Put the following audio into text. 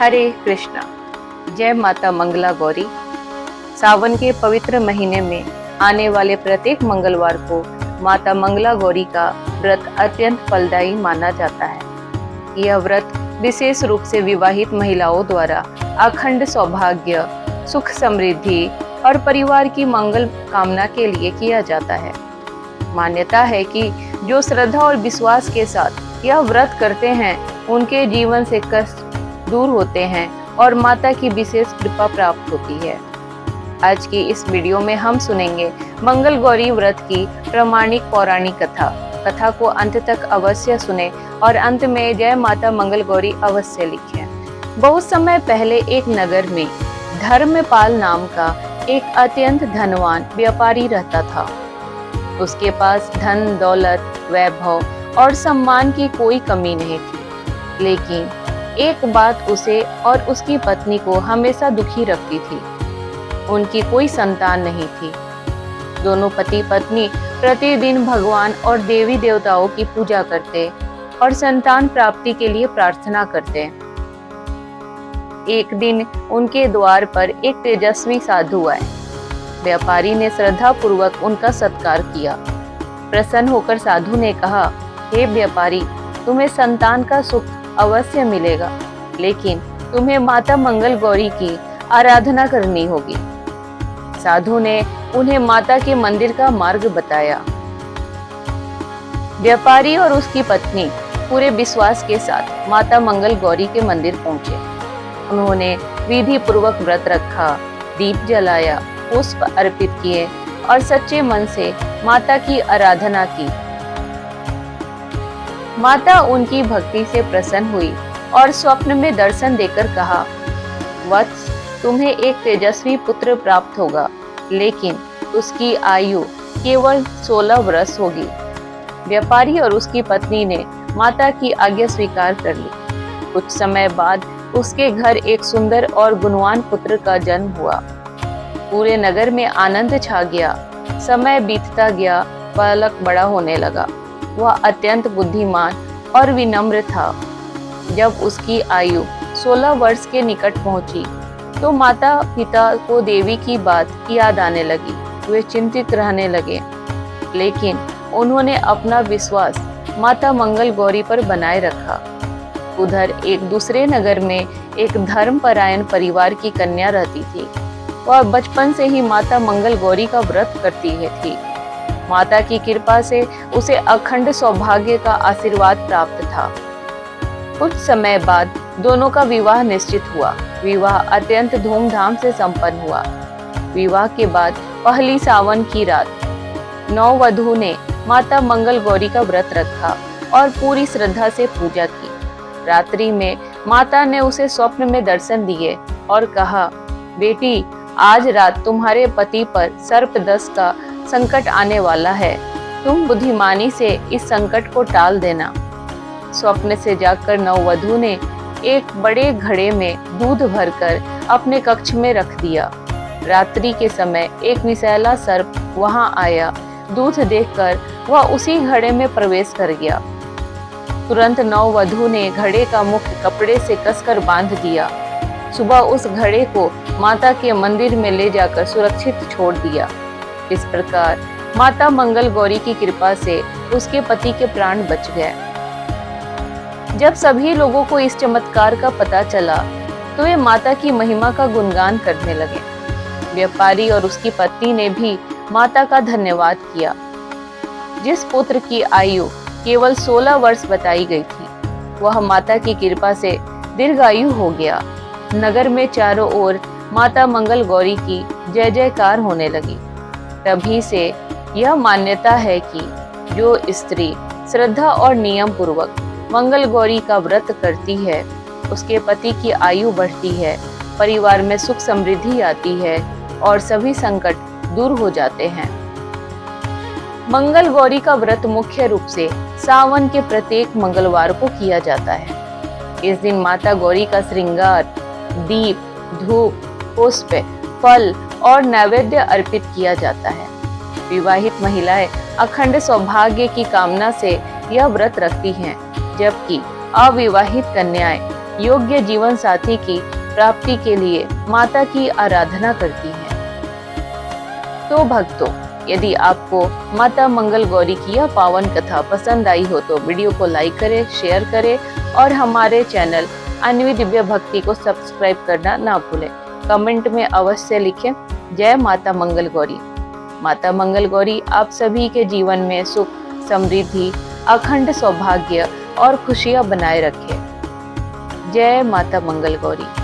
हरे कृष्णा। जय माता मंगला गौरी। सावन के पवित्र महीने में आने वाले प्रत्येक मंगलवार को माता मंगला गौरी का व्रत अत्यंत फलदायी माना जाता है। यह व्रत विशेष रूप से विवाहित महिलाओं द्वारा अखंड सौभाग्य, सुख, समृद्धि और परिवार की मंगल कामना के लिए किया जाता है। मान्यता है कि जो श्रद्धा और विश्वास के साथ यह व्रत करते हैं, उनके जीवन से कष्ट दूर होते हैं और माता की विशेष कृपा प्राप्त होती है। आज की इस वीडियो में हम सुनेंगे मंगल गौरी व्रत की प्रामाणिक पौराणिक कथा को अंत तक अवश्य सुने और अंत में जय माता मंगल गौरी अवश्य लिखें। बहुत समय पहले एक नगर में धर्मपाल नाम का एक अत्यंत धनवान व्यापारी रहता था। उसके पास धन, दौलत, वैभव और सम्मान की कोई कमी नहीं थी, लेकिन एक बात उसे और उसकी पत्नी को हमेशा दुखी रखती थी। उनकी कोई संतान नहीं थी। दोनों पति पत्नी प्रतिदिन भगवान और देवी देवताओं की पूजा करते और संतान प्राप्ति के लिए प्रार्थना करते। एक दिन उनके द्वार पर एक तेजस्वी साधु आए। व्यापारी ने श्रद्धा पूर्वक उनका सत्कार किया। प्रसन्न होकर साधु ने कहा, हे व्यापारी, तुम्हें संतान का सुख अवश्य मिलेगा, लेकिन तुम्हें माता मंगल गौरी की आराधना करनी होगी। साधु ने उन्हें माता के मंदिर का मार्ग बताया। व्यापारी और उसकी पत्नी पूरे विश्वास के साथ माता मंगल गौरी के मंदिर पहुंचे। उन्होंने विधि पूर्वक व्रत रखा, दीप जलाया, पुष्प अर्पित किए और सच्चे मन से माता की आराधना की। माता उनकी भक्ति से प्रसन्न हुई और स्वप्न में दर्शन देकर कहा, वत्स, तुम्हें एक तेजस्वी पुत्र प्राप्त होगा, लेकिन उसकी आयु केवल 16 वर्ष होगी। व्यापारी और उसकी पत्नी ने माता की आज्ञा स्वीकार कर ली। कुछ समय बाद उसके घर एक सुंदर और गुणवान पुत्र का जन्म हुआ। पूरे नगर में आनंद छा गया। समय बीतता गया, बालक बड़ा होने लगा। वह अत्यंत बुद्धिमान और विनम्र था। जब उसकी आयु 16 वर्ष के निकट पहुंची, तो माता पिता को देवी की बात याद आने लगी। वे चिंतित रहने लगे, लेकिन उन्होंने अपना विश्वास माता मंगल गौरी पर बनाए रखा। उधर एक दूसरे नगर में एक धर्मपरायण परिवार की कन्या रहती थी। वह बचपन से ही माता मंगल गौरी का व्रत करती थी। माता की कृपा से उसे अखंड सौभाग्य का आशीर्वाद प्राप्त था। कुछ समय बाद दोनों का विवाह निश्चित हुआ। विवाह अत्यंत धूमधाम से संपन्न हुआ। विवाह के बाद पहली सावन की रात नववधू ने माता मंगल गौरी का व्रत रखा और पूरी श्रद्धा से पूजा की। रात्रि में माता ने उसे स्वप्न में दर्शन दिए और कहा, बेटी, आज रात तुम्हारे पति पर सर्पदंश का संकट आने वाला है। तुम बुद्धिमानी से इस संकट को टाल देना। स्वप्न से जागकर नववधू ने एक बड़े घड़े में दूध भरकर अपने कक्ष में रख दिया। रात्रि के समय एक विषैला सर्प वहां आया। दूध देखकर वह उसी घड़े में प्रवेश कर गया। तुरंत नववधू ने घड़े का मुख कपड़े से कसकर बांध दिया। सुबह उस घड़े को माता के मंदिर में ले जाकर सुरक्षित छोड़ दिया। इस प्रकार माता मंगल गौरी की कृपा से उसके पति के प्राण बच गए। जब सभी लोगों को इस चमत्कार का पता चला, तो वे माता की महिमा का गुणगान करने लगे। व्यापारी और उसकी पत्नी ने भी माता का धन्यवाद किया। जिस पुत्र की आयु केवल 16 वर्ष बताई गई थी, वह माता की कृपा से दीर्घायु हो गया। नगर में चारों ओर माता मंगल गौरी की जय जयकार होने लगी। तभी से यह मान्यता है कि जो स्त्री श्रद्धा और नियम पूर्वक मंगल गौरी का व्रत करती है, उसके पति की आयु बढ़ती है, परिवार में सुख समृद्धि आती है और सभी संकट दूर हो जाते हैं। मंगल गौरी का व्रत मुख्य रूप से सावन के प्रत्येक मंगलवार को किया जाता है। इस दिन माता गौरी का श्रृंगार, दीप, धूप, पुष्प, फल और नैवेद्य अर्पित किया जाता है। विवाहित महिलाएं अखंड सौभाग्य की कामना से यह व्रत रखती हैं, जबकि अविवाहित कन्याएं योग्य जीवन साथी की प्राप्ति के लिए माता की आराधना करती हैं। तो भक्तों, यदि आपको माता मंगल गौरी की यह पावन कथा पसंद आई हो तो वीडियो को लाइक करें, शेयर करें और हमारे चैनल अन्वी दिव्य भक्ति को सब्सक्राइब करना ना भूलें। कमेंट में अवश्य लिखें जय माता मंगल गौरी। माता मंगल गौरी आप सभी के जीवन में सुख, समृद्धि, अखंड सौभाग्य और खुशियां बनाए रखे। जय माता मंगल गौरी।